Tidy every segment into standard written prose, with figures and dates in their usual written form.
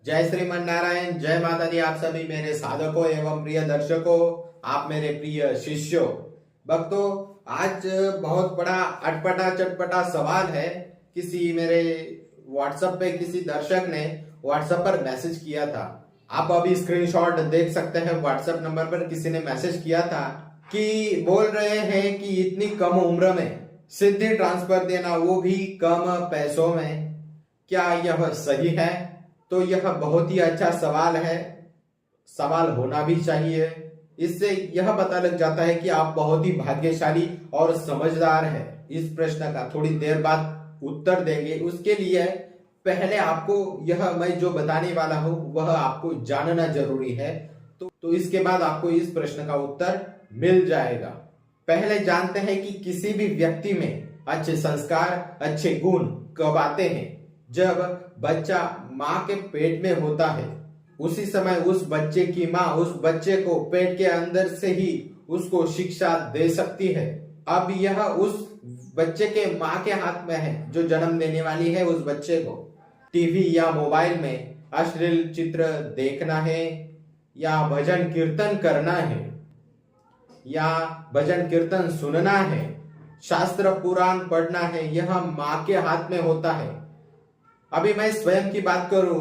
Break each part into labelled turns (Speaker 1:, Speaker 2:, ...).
Speaker 1: जय श्रीमन नारायण, जय माता दी। आप सभी मेरे साधकों एवं प्रिय दर्शकों, आप मेरे प्रिय शिष्यों, भक्तों, आज बहुत बड़ा अटपटा चटपटा सवाल है। किसी मेरे व्हाट्सएप पे किसी दर्शक ने व्हाट्सएप पर मैसेज किया था। आप अभी स्क्रीनशॉट देख सकते हैं। व्हाट्सएप नंबर पर किसी ने मैसेज किया था कि बोल रहे हैं कि इतनी कम उम्र में सिद्धि ट्रांसफर देना, वो भी कम पैसों में, क्या यह सही है? तो यह बहुत ही अच्छा सवाल है। सवाल होना भी चाहिए। इससे यह पता लग जाता है कि आप बहुत ही भाग्यशाली और समझदार हैं। इस प्रश्न का थोड़ी देर बाद उत्तर देंगे। उसके लिए पहले आपको यह मैं जो बताने वाला हूं वह आपको जानना जरूरी है। तो इसके बाद आपको इस प्रश्न का उत्तर मिल जाएगा। पहले जानते हैं कि किसी भी व्यक्ति में अच्छे संस्कार, अच्छे गुण कब आते हैं? जब बच्चा माँ के पेट में होता है, उसी समय उस बच्चे की माँ उस बच्चे को पेट के अंदर से ही उसको शिक्षा दे सकती है। अब यह उस बच्चे के माँ के हाथ में है, जो जन्म देने वाली है। उस बच्चे को टीवी या मोबाइल में अश्लील चित्र देखना है, या भजन कीर्तन करना है, या भजन कीर्तन सुनना है, शास्त्र पुराण पढ़ना है, यह माँ के हाथ में होता है। अभी मैं स्वयं की बात करूं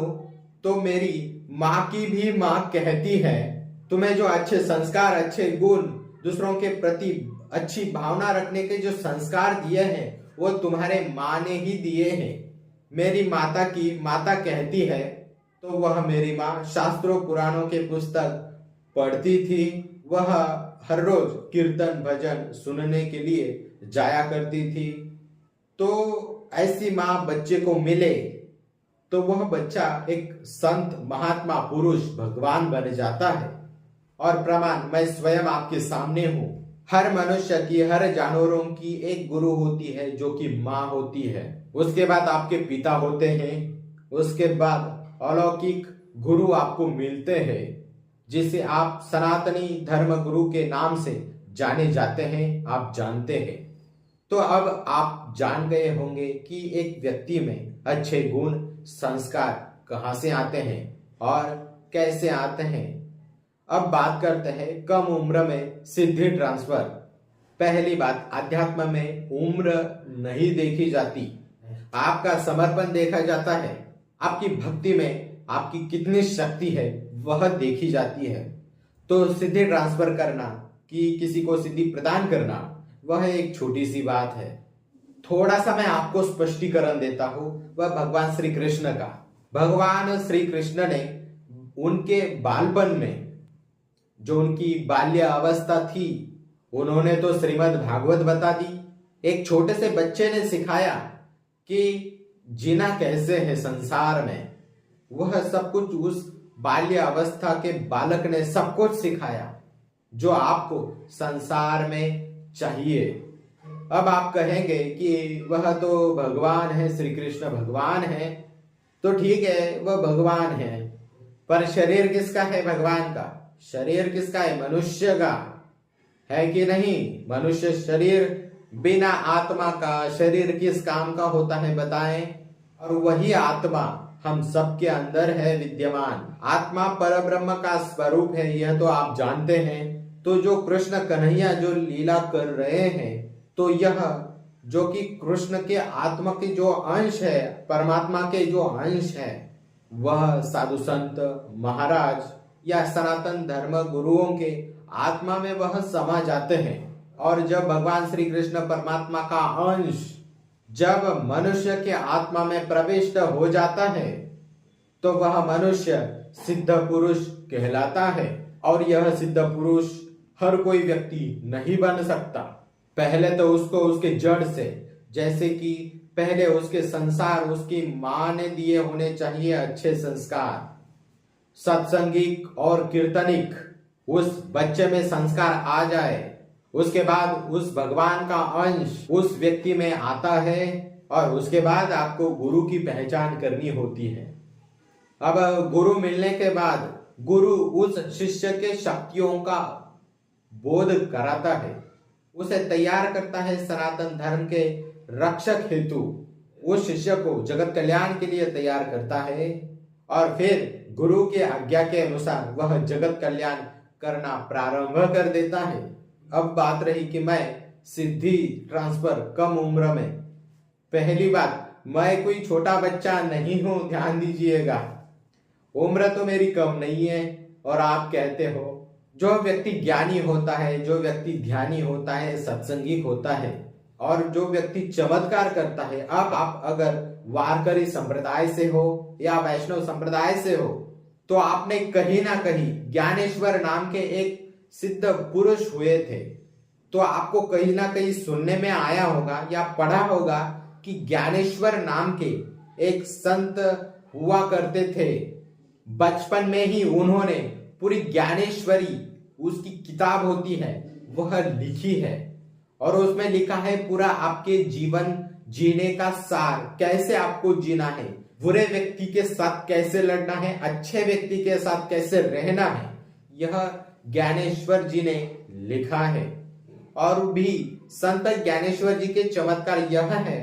Speaker 1: तो मेरी माँ की भी माँ कहती है, तुम्हें जो अच्छे संस्कार, अच्छे गुण, दूसरों के प्रति अच्छी भावना रखने के जो संस्कार दिए हैं वो तुम्हारे माँ ने ही दिए हैं। मेरी माता की माता कहती है तो वह मेरी माँ शास्त्रों पुराणों के पुस्तक पढ़ती थी। वह हर रोज कीर्तन भजन सुनने के लिए जाया करती थी। तो ऐसी माँ बच्चे को मिले तो वह बच्चा एक संत, महात्मा, पुरुष, भगवान बन जाता है। और प्रमाण मैं स्वयं आपके सामने हूं। हर मनुष्य की, हर जानवरों की एक गुरु होती है जो कि माँ होती है। उसके बाद आपके पिता होते हैं। उसके बाद अलौकिक गुरु आपको मिलते हैं, जिसे आप सनातनी धर्म गुरु के नाम से जाने जाते हैं, आप जानते हैं। तो अब आप जान गए होंगे कि एक व्यक्ति में अच्छे गुण, संस्कार कहाँ से आते हैं और कैसे आते हैं। अब बात करते हैं कम उम्र में सिद्धि ट्रांसफर। पहली बात, अध्यात्म में उम्र नहीं देखी जाती, आपका समर्पण देखा जाता है। आपकी भक्ति में आपकी कितनी शक्ति है वह देखी जाती है। तो सिद्धि ट्रांसफर करना, कि किसी को सिद्धि प्रदान करना, वह एक छोटी सी बात है। थोड़ा सा मैं आपको स्पष्टीकरण देता हूं, वह भगवान श्री कृष्ण का। भगवान श्री कृष्ण ने उनके बालपन में, जो उनकी बाल्य अवस्था थी, उन्होंने तो श्रीमद् भागवत बता दी। एक छोटे से बच्चे ने सिखाया कि जीना कैसे है संसार में। वह सब कुछ उस बाल्य अवस्था के बालक ने सब कुछ सिखाया जो आपको संसार में चाहिए। अब आप कहेंगे कि वह तो भगवान है, श्री कृष्ण भगवान है। तो ठीक है, वह भगवान है, पर शरीर किसका है? भगवान का। शरीर किसका है? मनुष्य का है कि नहीं? मनुष्य शरीर बिना आत्मा का शरीर किस काम का होता है बताएं? और वही आत्मा हम सबके अंदर है विद्यमान। आत्मा परब्रह्म का स्वरूप है, यह तो आप जानते हैं। तो जो कृष्ण कन्हैया जो लीला कर रहे हैं, तो यह जो कि कृष्ण के आत्मा के जो अंश है, परमात्मा के जो अंश है, वह साधु संत महाराज या सनातन धर्म गुरुओं के आत्मा में वह समा जाते हैं। और जब भगवान श्री कृष्ण परमात्मा का अंश जब मनुष्य के आत्मा में प्रविष्ट हो जाता है, तो वह मनुष्य सिद्ध पुरुष कहलाता है। और यह सिद्ध पुरुष हर कोई व्यक्ति नहीं बन सकता। पहले तो उसको उसके जड़ से, जैसे कि पहले उसके संसार, उसकी माँ ने दिए होने चाहिए अच्छे संस्कार, सत्संगिक और कीर्तनिक उस बच्चे में संस्कार आ जाए। उसके बाद उस भगवान का अंश उस व्यक्ति में आता है, और उसके बाद आपको गुरु की पहचान करनी होती है। अब गुरु मिलने के बाद गुरु उस शिष्य के शक्तियों का बोध कराता है, उसे तैयार करता है सनातन धर्म के रक्षक हेतु। उस शिष्य को जगत कल्याण के लिए तैयार करता है। और फिर गुरु के आज्ञा के अनुसार वह जगत कल्याण करना प्रारंभ कर देता है। अब बात रही कि मैं सिद्धि ट्रांसफर कम उम्र में। पहली बात, मैं कोई छोटा बच्चा नहीं हूं, ध्यान दीजिएगा। उम्र तो मेरी कम नहीं है। और आप कहते हो जो व्यक्ति ज्ञानी होता है, जो व्यक्ति ध्यानी होता है, सत्संगी होता है और जो व्यक्ति चमत्कार करता है, अब आप अगर वारकरी संप्रदाय से हो या वैष्णव संप्रदाय से हो तो आपने कहीं ना कहीं ज्ञानेश्वर नाम के एक सिद्ध पुरुष हुए थे, तो आपको कहीं ना कहीं सुनने में आया होगा या पढ़ा होगा कि ज्ञानेश्वर नाम के एक संत हुआ करते थे। बचपन में ही उन्होंने पूरी ज्ञानेश्वरी, उसकी किताब होती है, वह लिखी है और उसमें लिखा है पूरा आपके जीवन जीने का सार, कैसे आपको जीना है, बुरे व्यक्ति के साथ कैसे लड़ना है, अच्छे व्यक्ति के साथ कैसे रहना है, यह ज्ञानेश्वर जी ने लिखा है। और भी संत ज्ञानेश्वर जी के चमत्कार यह है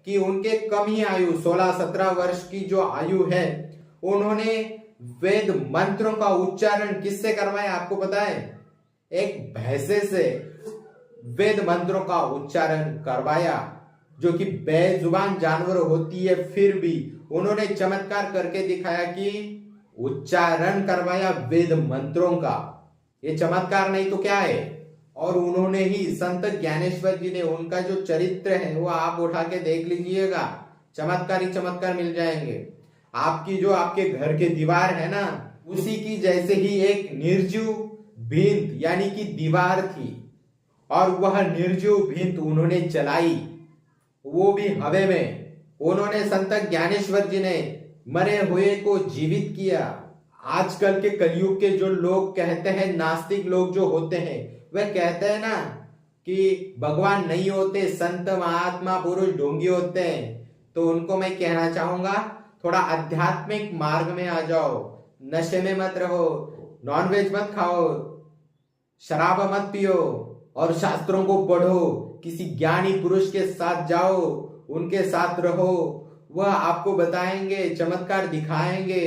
Speaker 1: कि उनके कम ही आयु 16-17 वर्ष की जो आयु है, उन्होंने वेद मंत्रों का उच्चारण किससे करवाया आपको पता है? एक भैंसे से वेद मंत्रों का उच्चारण करवाया, जो कि बेजुबान जानवर होती है, फिर भी उन्होंने चमत्कार करके दिखाया कि उच्चारण करवाया वेद मंत्रों का। ये चमत्कार नहीं तो क्या है? और उन्होंने ही संत ज्ञानेश्वर जी ने, उनका जो चरित्र है वो आप उठा के देख लीजिएगा, चमत्कार ही चमत्कार मिल जाएंगे। आपकी जो आपके घर के दीवार है ना, उसी की जैसे ही एक निर्जीव भिंत यानी कि दीवार थी और वह निर्जीव भिंत उन्होंने चलाई, वो भी हवे में। उन्होंने संत ज्ञानेश्वर जी ने मरे हुए को जीवित किया। आजकल के कलयुग के जो लोग कहते हैं, नास्तिक लोग जो होते हैं, वह कहते हैं ना कि भगवान नहीं होते, संत महात्मा पुरुष ढोंगी होते हैं, तो उनको मैं कहना चाहूंगा थोड़ा आध्यात्मिक मार्ग में आ जाओ, नशे में मत रहो, नॉनवेज मत खाओ, शराब मत पियो और शास्त्रों को पढ़ो, किसी ज्ञानी पुरुष के साथ जाओ, उनके साथ रहो, वह आपको बताएंगे, चमत्कार दिखाएंगे।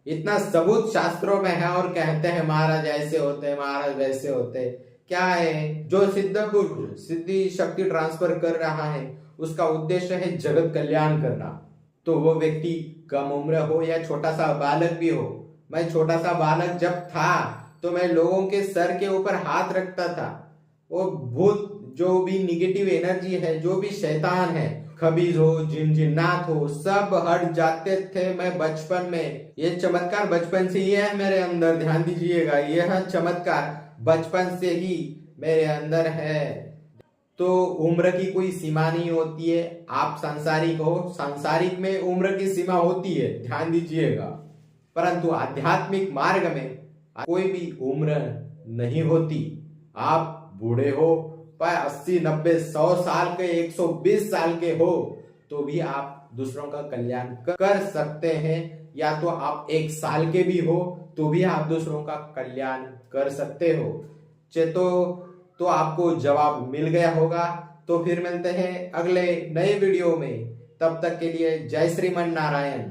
Speaker 1: इतना सबूत शास्त्रों में है और कहते हैं महाराज ऐसे होते हैं, महाराज वैसे होते हैं। क्या है? जो सिद्ध पुरुष सिद्धि शक्ति ट्रांसफर कर रहा है, उसका उद्देश्य है जगत कल्याण करना। तो वो व्यक्ति कम उम्र हो या छोटा सा बालक भी हो। मैं छोटा सा बालक जब था तो मैं लोगों के सर के ऊपर हाथ रखता था। वो भूत, जो भी निगेटिव एनर्जी है, जो भी शैतान है, खबीज हो, जिन्नात हो, सब हट जाते थे मैं बचपन में। ये चमत्कार बचपन से ही है मेरे अंदर, ध्यान दीजिएगा, यह चमत्कार बचपन से ही मेरे अंदर है। तो उम्र की कोई सीमा नहीं होती है। आप सांसारिक हो, सांसारिक में उम्र की सीमा होती है, ध्यान दीजिएगा, परंतु आध्यात्मिक मार्ग में कोई भी उम्र नहीं होती। आप बूढ़े हो, पर 80, 90, 100 साल के, 120 साल के हो, तो भी आप दूसरों का कल्याण कर सकते हैं। या तो आप 1 साल के भी हो तो भी आप दूसरों का कल्याण कर सकते हो। तो आपको जवाब मिल गया होगा। तो फिर मिलते हैं अगले नए वीडियो में, तब तक के लिए जय श्रीमन नारायण।